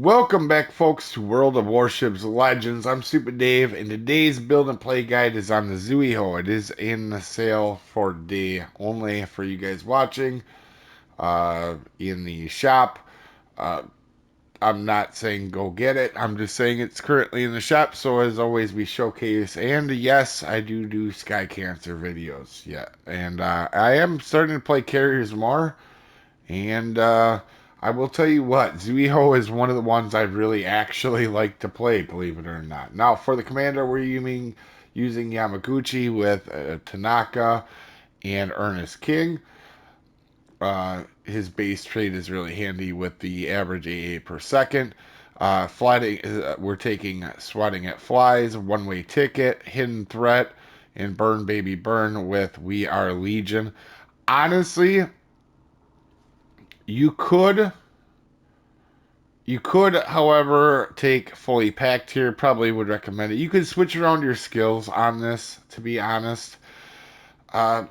Welcome back, folks, to World of Warships Legends. I'm Soopa-Dave, and today's build and play guide is on the Zuiho. It is in the sale for today only for you guys watching in the shop. Uh, I'm not saying go get it. I'm just saying it's currently in the shop. So as always, we showcase. And yes, I do Sky Cancer videos. Yeah, and I am starting to play carriers more. And I will tell you what, Zuiho is one of the ones I really actually like to play, believe it or not. Now, for the commander, we're using Yamaguchi with Tanaka and Ernest King. His base trade is really handy with the average AA per second. We're taking Swatting at Flies, One Way Ticket, Hidden Threat, and Burn Baby Burn with We Are Legion. Honestly, you could however, take fully packed here. Probably would recommend it. You could switch around your skills on this, to be honest. Uh,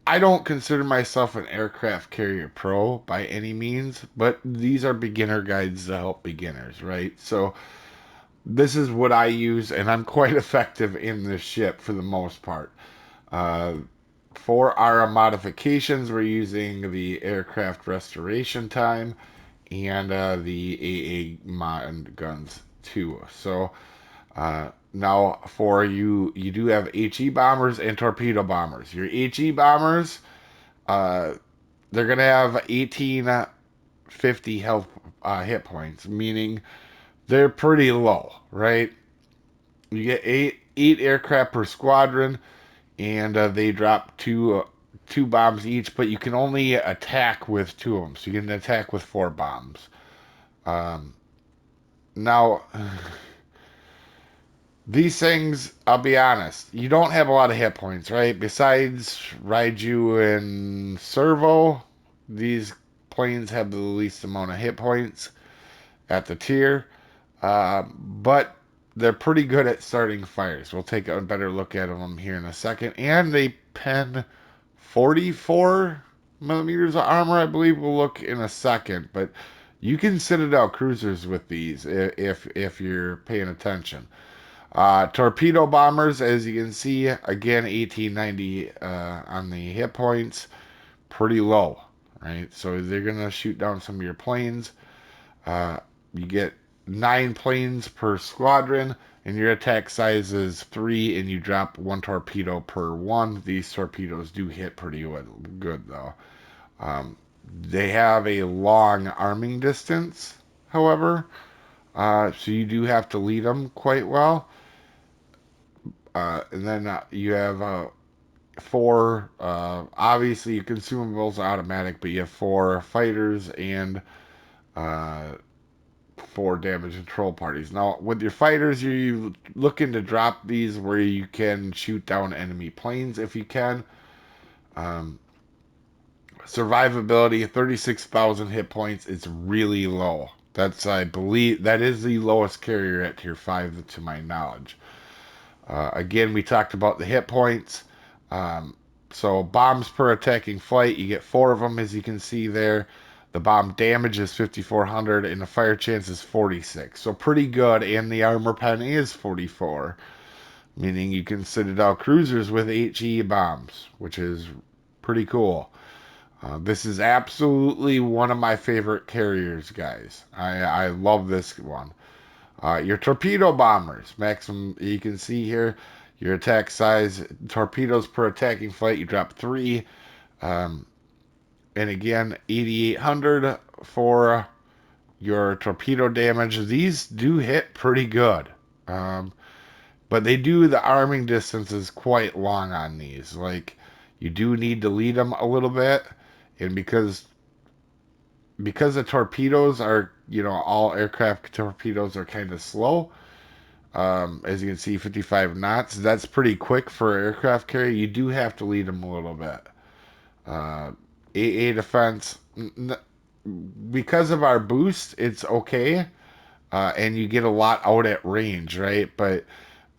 I don't consider myself an aircraft carrier pro by any means, but these are beginner guides to help beginners, right? So this is what I use, and I'm quite effective in this ship for the most part. Uh, for our modifications, we're using the aircraft restoration time and the AA mod guns too. So now for you do have HE bombers and torpedo bombers. Your HE bombers, uh, they're gonna have 1850 health hit points, meaning they're pretty low, right? You get eight aircraft per squadron, and they drop two bombs each, but you can only attack with two of them. So you can attack with four bombs. Um, Now, these things, I'll be honest, you don't have a lot of hit points, right? Besides Raiju and Servo, these planes have the least amount of hit points at the tier. But they're pretty good at starting fires. We'll take a better look at them here in a second. And they pen 44 millimeters of armor, I believe. We'll look in a second. But you can Citadel cruisers with these if you're paying attention. Torpedo bombers, as you can see, again 1890 on the hit points, pretty low, right? So they're gonna shoot down some of your planes. Uh, you get 9 planes per squadron, and your attack size is 3, and you drop 1 torpedo per one. These torpedoes do hit pretty good though. Um, they have a long arming distance, however, so you do have to lead them quite well. And then you have four. Obviously, your consumables are automatic, but you have four fighters and uh, four damage control parties. Now, with your fighters, you're looking to drop these where you can shoot down enemy planes if you can. Um, Survivability, 36,000 hit points. It's really low. That's, I believe, that is the lowest carrier at tier 5 to my knowledge. Again, we talked about the hit points. Um, so bombs per attacking flight, you get 4 of them, as you can see there. The bomb damage is 5,400, and the fire chance is 46. So pretty good, and the armor pen is 44, meaning you can Citadel cruisers with HE bombs, which is pretty cool. This is absolutely one of my favorite carriers, guys. I love this one. Your torpedo bombers, maximum, you can see here, your attack size, torpedoes per attacking flight, you drop 3. Um, and again, 8,800 for your torpedo damage. These do hit pretty good. Um, but the arming distance is quite long on these. Like, you do need to lead them a little bit. And because the torpedoes are, all aircraft torpedoes are kind of slow. As you can see, 55 knots. That's pretty quick for aircraft carrier. You do have to lead them a little bit. AA defense, because of our boost, it's okay. And you get a lot out at range, right? But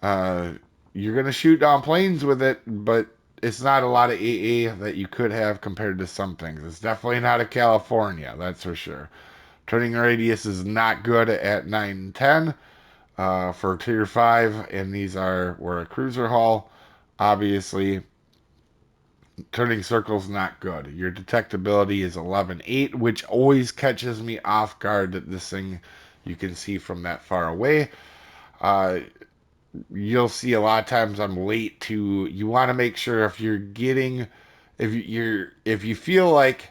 uh, you're going to shoot down planes with it, but it's not a lot of AA that you could have compared to some things. It's definitely not a California, that's for sure. Turning radius is not good at 9 and 10 for tier 5, and these are where a cruiser hull. Obviously, turning circles not good. Your detectability is 11.8, which always catches me off guard that this thing you can see from that far away. Uh, you'll see a lot of times I'm late to. You want to make sure if you're getting, if you feel like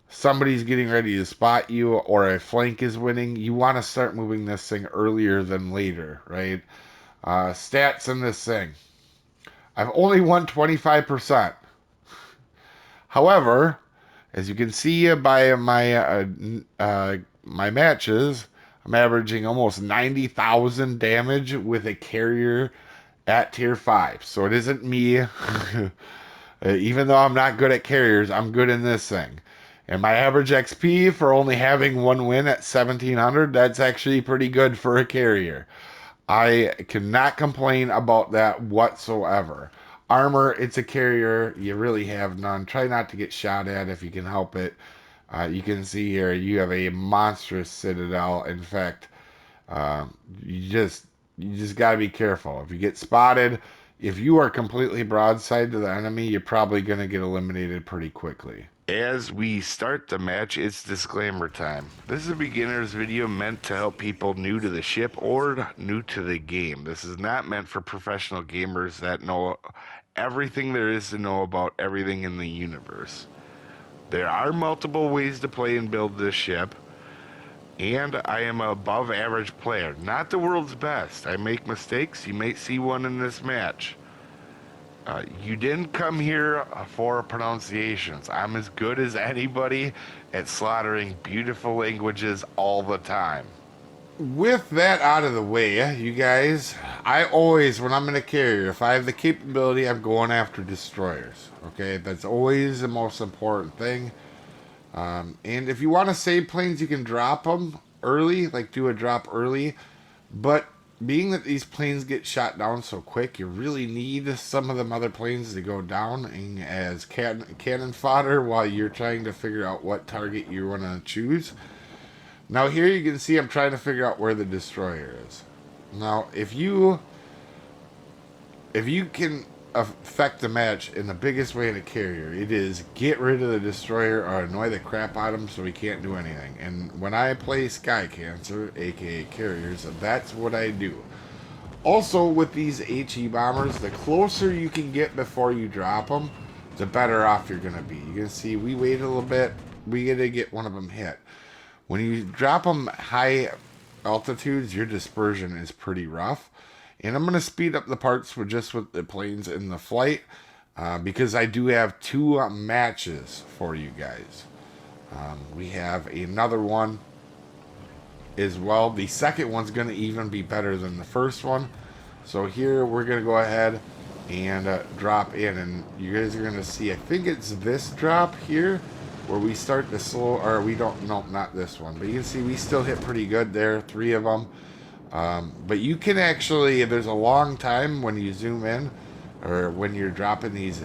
somebody's getting ready to spot you or a flank is winning, you want to start moving this thing earlier than later, right? Stats in this thing. I've only won 25%. However, as you can see by my matches, I'm averaging almost 90,000 damage with a carrier at tier 5. So it isn't me. Even though I'm not good at carriers, I'm good in this thing. And my average XP for only having one win at 1700, that's actually pretty good for a carrier. I cannot complain about that whatsoever. Armor, it's a carrier. You really have none. Try not to get shot at if you can help it. You can see here you have a monstrous citadel. In fact, you just got to be careful. If you get spotted, if you are completely broadside to the enemy, you're probably going to get eliminated pretty quickly. As we start the match, it's disclaimer time. This is a beginner's video meant to help people new to the ship or new to the game. This is not meant for professional gamers that know everything there is to know about everything in the universe. There are multiple ways to play and build this ship, and I am an above average player, not the world's best. I make mistakes. You may see one in this match. You didn't come here for pronunciations. I'm as good as anybody at slaughtering beautiful languages all the time. With that out of the way, you guys, I always, when I'm in a carrier, if I have the capability, I'm going after destroyers. Okay, that's always the most important thing. And if you want to save planes, you can drop them early, like do a drop early. But being that these planes get shot down so quick, you really need some of them other planes to go down as cannon fodder while you're trying to figure out what target you want to choose. Now here you can see I'm trying to figure out where the destroyer is. Now if you can affect the match in the biggest way in a carrier, it is get rid of the destroyer or annoy the crap out of him so he can't do anything. And when I play Sky Cancer, aka carriers, that's what I do. Also with these HE bombers, the closer you can get before you drop them, the better off you're going to be. You can see we wait a little bit, we get to get one of them hit. When you drop them high altitudes, your dispersion is pretty rough. And I'm going to speed up the parts with the planes in the flight because I do have 2 matches for you guys. We have another one as well. The second one's going to even be better than the first one. So here we're going to go ahead and drop in. And you guys are going to see, I think it's this drop here where we start to slow, or we don't, no, not this one. But you can see we still hit pretty good there, 3 of them. But you can actually, there's a long time when you zoom in or when you're dropping these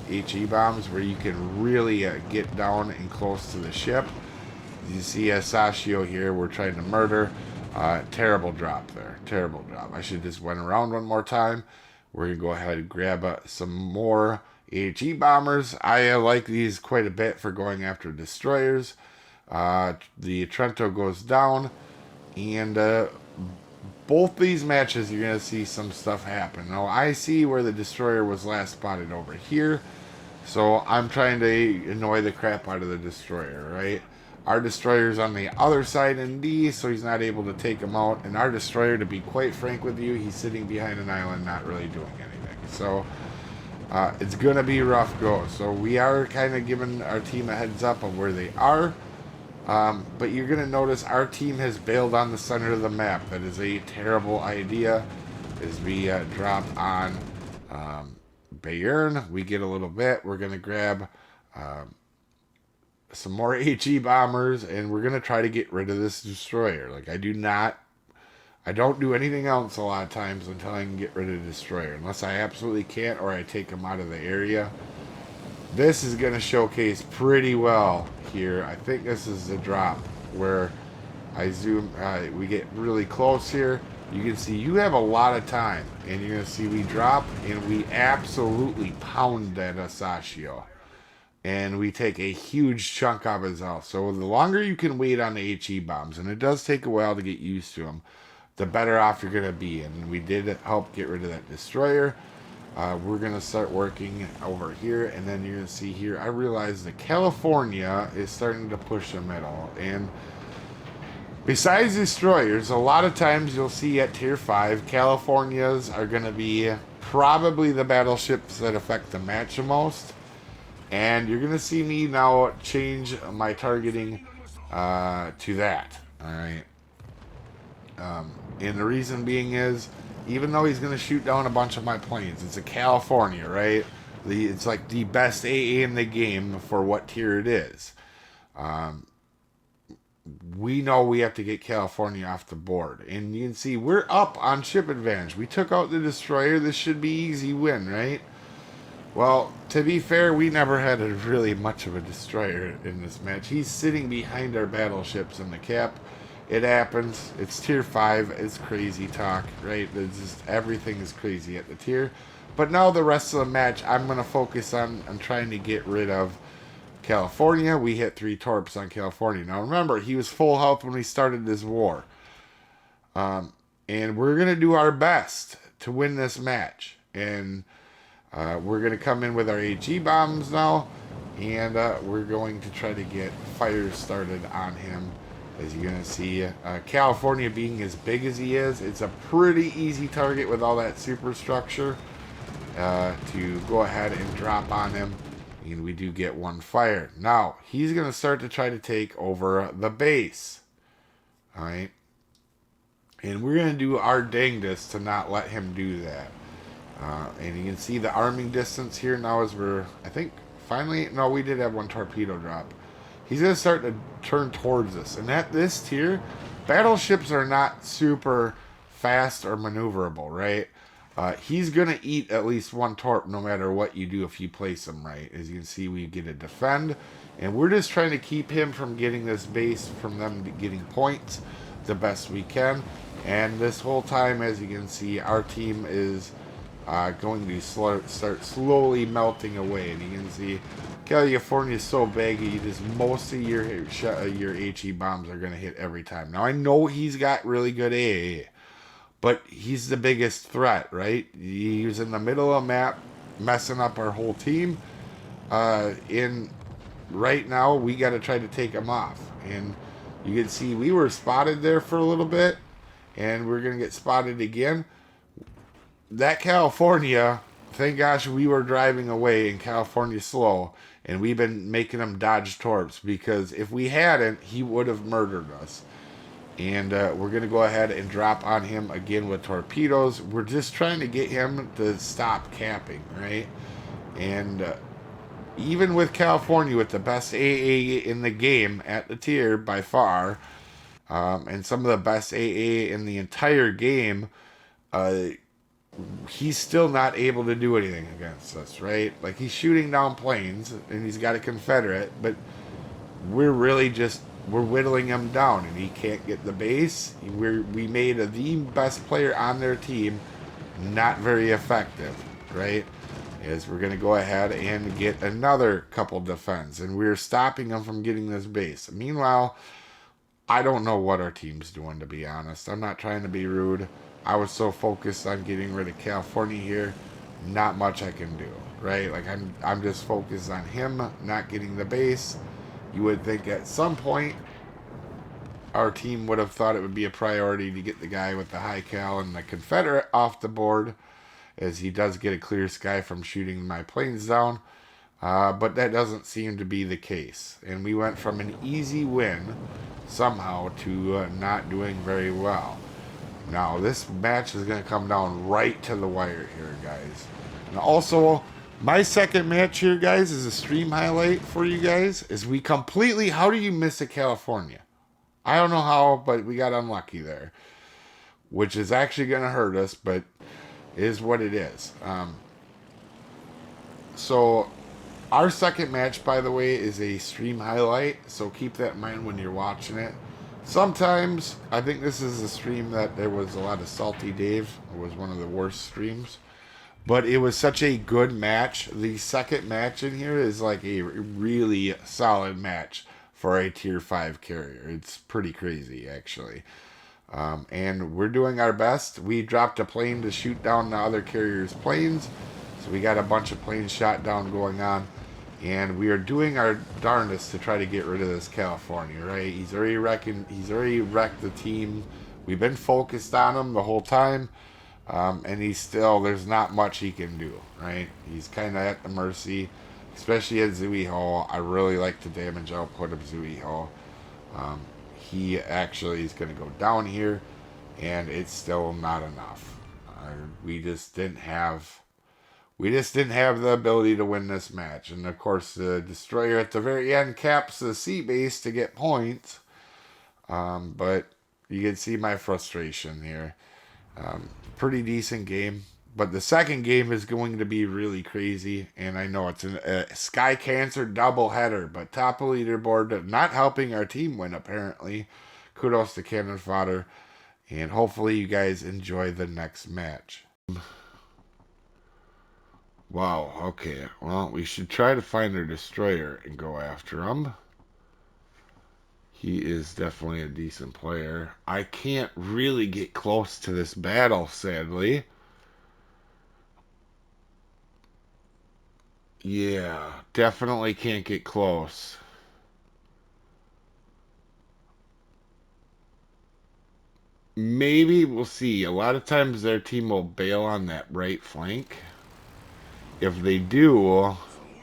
HE bombs where you can really get down and close to the ship. You see Sashio here, we're trying to murder. Terrible drop there, terrible drop. I should just went around one more time. We're going to go ahead and grab some more HE bombers. I like these quite a bit for going after destroyers. The Trento goes down, and both these matches you're going to see some stuff happen. Now I see where the destroyer was last spotted over here, so I'm trying to annoy the crap out of the destroyer, right? Our destroyer's on the other side in D, so he's not able to take him out. And our destroyer, to be quite frank with you, he's sitting behind an island not really doing anything. So it's going to be rough go. So we are kind of giving our team a heads up of where they are. But you're going to notice our team has bailed on the center of the map. That is a terrible idea. As we drop on Bayern, we get a little bit. We're going to grab some more HE bombers, and we're going to try to get rid of this destroyer. Like, I don't do anything else a lot of times until I can get rid of the destroyer. Unless I absolutely can't, or I take them out of the area. This is going to showcase pretty well here. I think this is the drop. where I zoom, we get really close here. You can see you have a lot of time, and you're gonna see we drop and we absolutely pound that Asashio, and we take a huge chunk of his health. So the longer you can wait on the HE bombs, and it does take a while to get used to them, the better off you're gonna be. And we did help get rid of that destroyer. We're gonna start working over here, and then you're gonna see here. I realize that California is starting to push the middle, and besides destroyers, a lot of times you'll see at tier 5, Californias are going to be probably the battleships that affect the match the most. And you're going to see me now change my targeting to that. Alright. And the reason being is, even though he's going to shoot down a bunch of my planes, it's a California, right? It's like the best AA in the game for what tier it is. We know we have to get California off the board. And you can see we're up on ship advantage. We took out the destroyer. This should be easy win, right? Well, to be fair, we never had really much of a destroyer in this match. He's sitting behind our battleships in the cap. It happens. It's tier 5. It's crazy talk, right? It's just, everything is crazy at the tier. But now the rest of the match, I'm going to focus on trying to get rid of California. We hit 3 torps on California. Now remember, he was full health when we started this war. And we're going to do our best to win this match. And we're going to come in with our AG bombs now. And we're going to try to get fires started on him. As you're going to see, California being as big as he is, it's a pretty easy target with all that superstructure to go ahead and drop on him. And we do get 1 fire. Now, he's going to start to try to take over the base. Alright? And we're going to do our dangest to not let him do that. And you can see the arming distance here now as we're, I think, finally, no, we did have 1 torpedo drop. He's going to start to turn towards us. And at this tier, battleships are not super fast or maneuverable, right? He's going to eat at least 1 torp no matter what you do if you place him right. As you can see, we get a defend. And we're just trying to keep him from getting this base, from them getting points the best we can. And this whole time, as you can see, our team is going to start slowly melting away. And you can see California is so baggy, just most of your HE bombs are going to hit every time. Now, I know he's got really good AA. But he's the biggest threat, right? He's in the middle of the map, messing up our whole team. Right now, we got to try to take him off. And you can see we were spotted there for a little bit. And we're going to get spotted again. That California, thank gosh we were driving away in California slow. And we've been making him dodge torps. Because if we hadn't, he would have murdered us. And we're going to go ahead and drop on him again with torpedoes. We're just trying to get him to stop capping, right? And even with California, with the best AA in the game at the tier by far, and some of the best AA in the entire game, he's still not able to do anything against us, right? Like, he's shooting down planes, and he's got a Confederate, but we're really just... we're whittling him down, and he can't get the base. We made the best player on their team not very effective, right? Is we're going to go ahead and get another couple defense, and we're stopping him from getting this base. Meanwhile, I don't know what our team's doing, to be honest. I'm not trying to be rude. I was so focused on getting rid of California here, not much I can do, right? Like, I'm just focused on him not getting the base. You would think at some point our team would have thought it would be a priority to get the guy with the high cal and the Confederate off the board, as he does get a clear sky from shooting my planes down. But that doesn't seem to be the case. And we went from an easy win somehow to not doing very well. Now, this match is going to come down right to the wire here, guys. And also, my second match here, guys, is a stream highlight for you guys. Is we completely... how do you miss a California? I don't know how, but we got unlucky there. Which is actually going to hurt us, but is what it is. So, our second match, by the way, is a stream highlight. So keep that in mind when you're watching it. Sometimes, I think this is a stream that there was a lot of salty Dave. It was one of the worst streams. But it was such a good match. The second match in here is like a really solid match for a tier 5 carrier. It's pretty crazy, actually. And we're doing our best. We dropped a plane to shoot down the other carrier's planes. So we got a bunch of planes shot down going on. And we are doing our darndest to try to get rid of this California, right? He's already wrecked the team. We've been focused on him the whole time. And he's still, there's not much he can do, right? He's kind of at the mercy, especially at Zuiho. I really like the damage output of Zuiho. He actually is going to go down here, and it's still not enough. We just didn't have the ability to win this match. And of course, the destroyer at the very end caps the sea base to get points. But you can see my frustration here. Pretty decent game. But the second game is going to be really crazy. And I know it's a Sky Cancer doubleheader. But top of leaderboard, not helping our team win, apparently. Kudos to Cannon Fodder. And hopefully you guys enjoy the next match. Wow, okay. Well, we should try to find our destroyer and go after him. He is definitely a decent player. I can't really get close to this battle, sadly. Yeah, definitely can't get close. Maybe we'll see. A lot of times their team will bail on that right flank. If they do,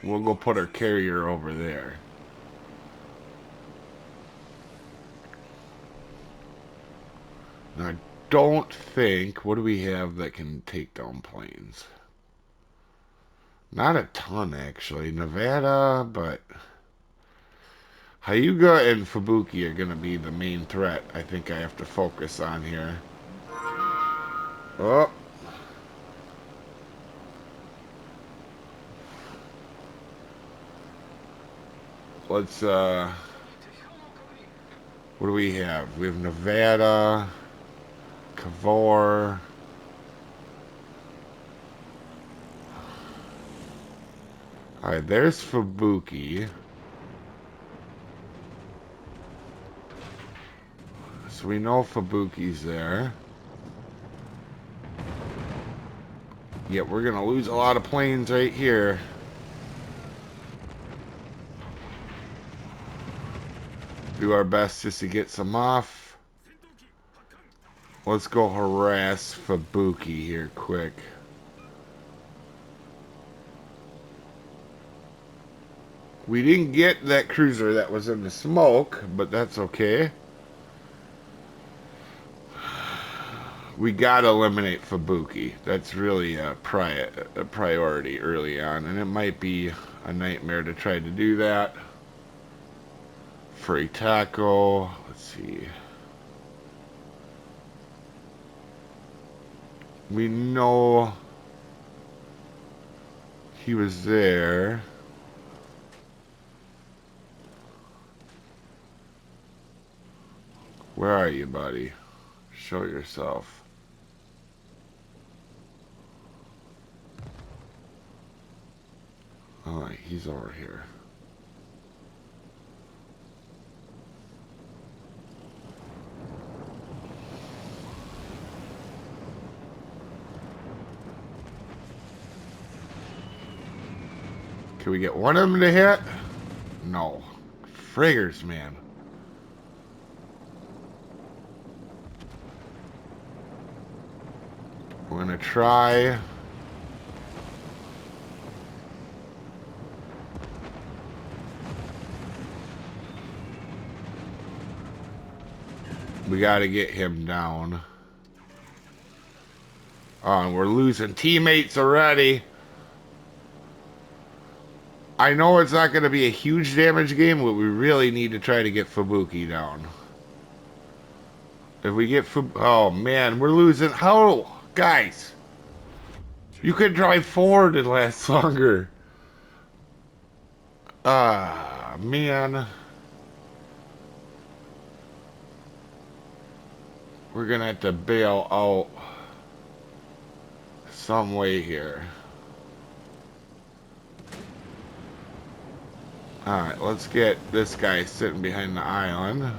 we'll go put our carrier over there. Now, I don't think... What do we have that can take down planes? Not a ton, actually. Nevada, but... Hyuga and Fubuki are going to be the main threat I think I have to focus on here. Oh. Let's, what do we have? We have Nevada, Kavor. Alright, there's Fubuki. So we know Fubuki's there. Yet we're going to lose a lot of planes right here. Do our best just to get some off. Let's go harass Fubuki here quick. We didn't get that cruiser that was in the smoke, but that's okay. We gotta eliminate Fubuki. That's really a priority early on, and it might be a nightmare to try to do that. Free taco. Let's see. We know he was there. Where are you, buddy? Show yourself. Alright, he's over here. Can we get one of them to hit? No. Friggers, man. We're gonna try. We gotta get him down. Oh, and we're losing teammates already. I know it's not going to be a huge damage game, but we really need to try to get Fubuki down. If we get oh man, we're losing. How? Guys, you could drive forward and last longer. Ah, man. We're gonna have to bail out some way here. Alright, let's get this guy sitting behind the island.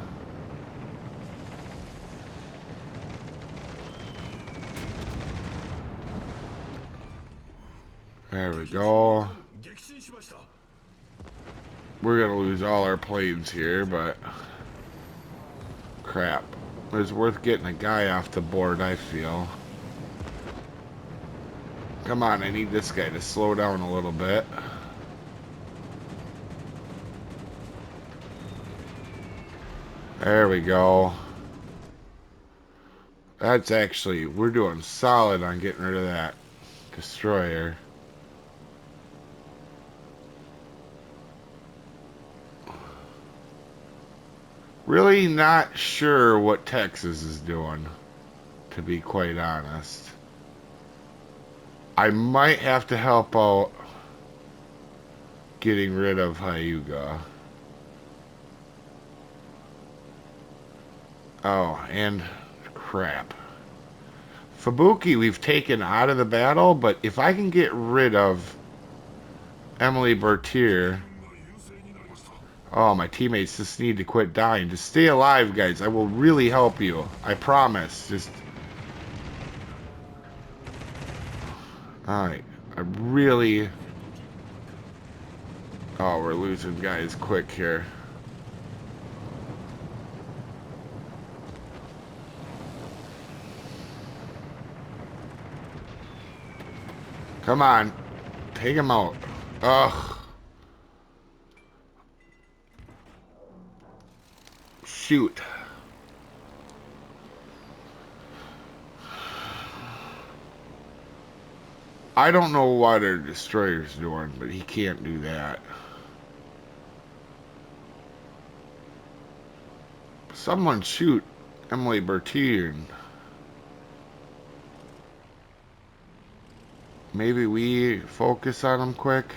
There we go. We're gonna lose all our planes here, but crap. It's worth getting a guy off the board, I feel. Come on, I need this guy to slow down a little bit. There we go. That's actually, we're doing solid on getting rid of that destroyer. Really not sure what Texas is doing, to be quite honest. I might have to help out getting rid of Hyuga. Oh, and crap. Fubuki we've taken out of the battle, but if I can get rid of Emily Bertier... Oh, my teammates just need to quit dying. Just stay alive, guys. I will really help you. I promise. Just... Alright. I really... Oh, we're losing guys quick here. Come on. Take him out. Ugh. Shoot. I don't know what our destroyer's doing, but he can't do that. Someone shoot Emily Bertier. Maybe we focus on him quick.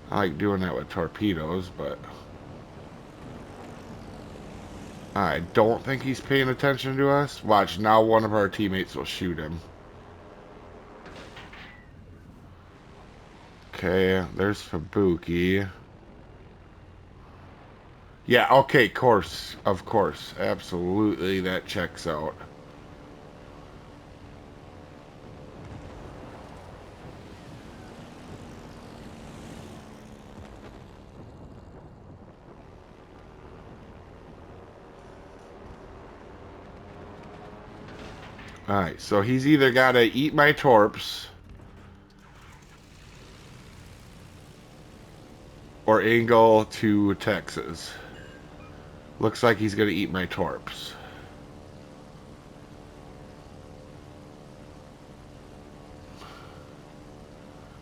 I like doing that with torpedoes, but... I don't think he's paying attention to us. Watch, now one of our teammates will shoot him. Okay, there's Fubuki. Yeah, okay, of course. Absolutely, that checks out. Alright, so he's either got to eat my torps or angle to Texas. Looks like he's going to eat my torps.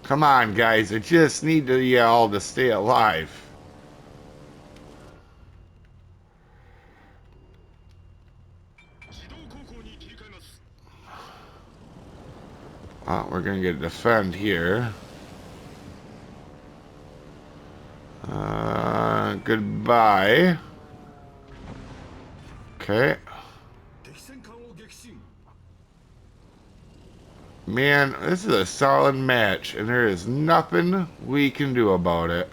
Come on, guys. I just need to y'all to stay alive. We're going to get a defend here. Goodbye. Okay. Man, this is a solid match, and there is nothing we can do about it.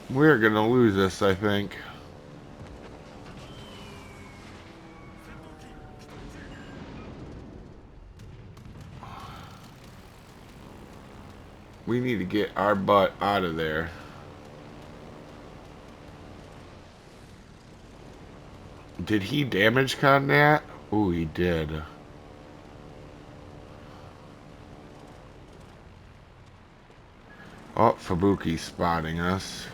We're going to lose this, I think. We need to get our butt out of there. Did he damage con that? Ooh, he did. Oh, Fubuki's spotting us.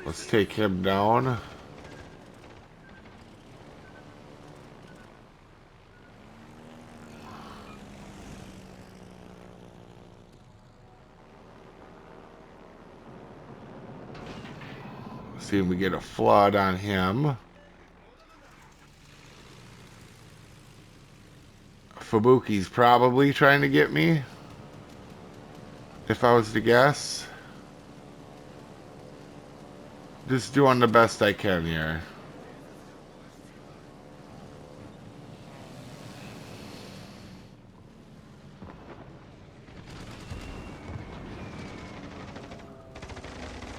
Let's take him down. See if we get a flood on him. Fubuki's probably trying to get me. if I was to guess. Just doing the best I can here.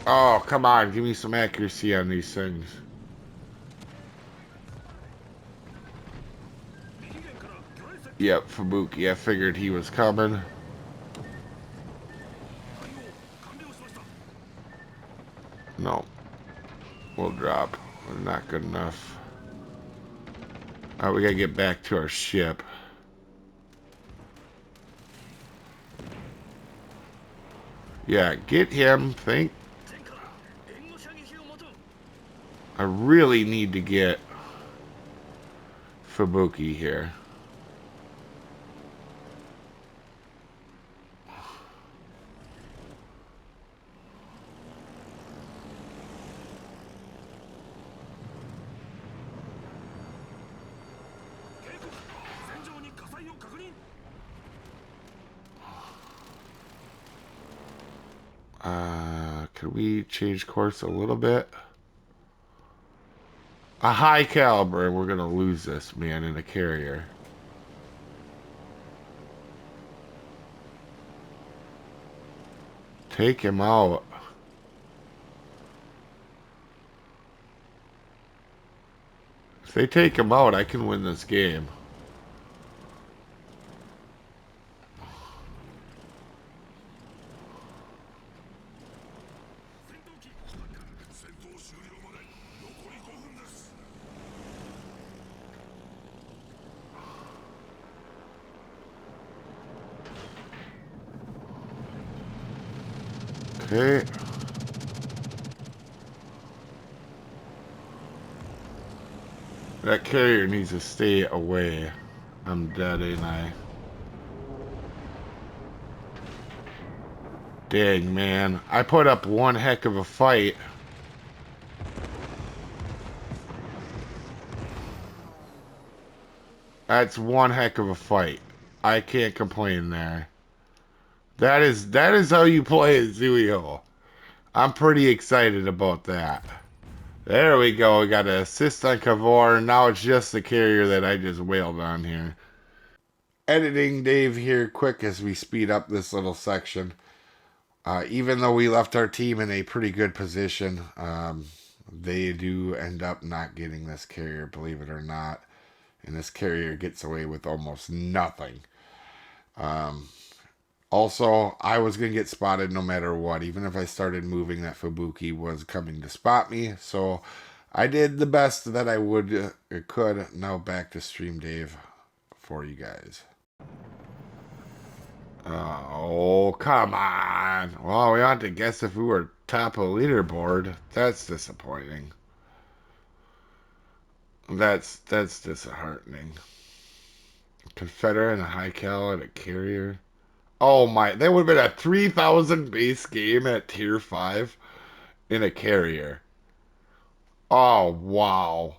Oh, come on. Give me some accuracy on these things. Yep, Fubuki. I figured he was coming. No. We'll drop. We're not good enough. Alright, we gotta get back to our ship. Yeah, get him. I really need to get Fubuki here. Could we change course a little bit? A high caliber, and we're gonna lose this man in a carrier. Take him out. If they take him out, I can win this game. Okay. That carrier needs to stay away. I'm dead, ain't I? Dang, man. I put up one heck of a fight. That's one heck of a fight. I can't complain there. That is how you play at Zuiho. I'm pretty excited about that. There we go. We got an assist on Kavor. Now it's just the carrier that I just wailed on here. Editing Dave here quick as we speed up this little section. Even though we left our team in a pretty good position, they do end up not getting this carrier, believe it or not. And this carrier gets away with almost nothing. Also, I was going to get spotted no matter what. Even if I started moving, that Fubuki was coming to spot me. So I did the best that I could. Now back to Stream Dave for you guys. Oh, come on. Well, we ought to guess if we were top of leaderboard. That's disappointing. That's disheartening. Confederate and a high cal and a carrier. Oh my, that would have been a 3,000 base game at tier 5 in a carrier. Oh, wow.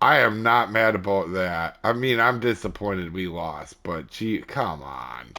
I am not mad about that. I mean, I'm disappointed we lost, but gee, come on.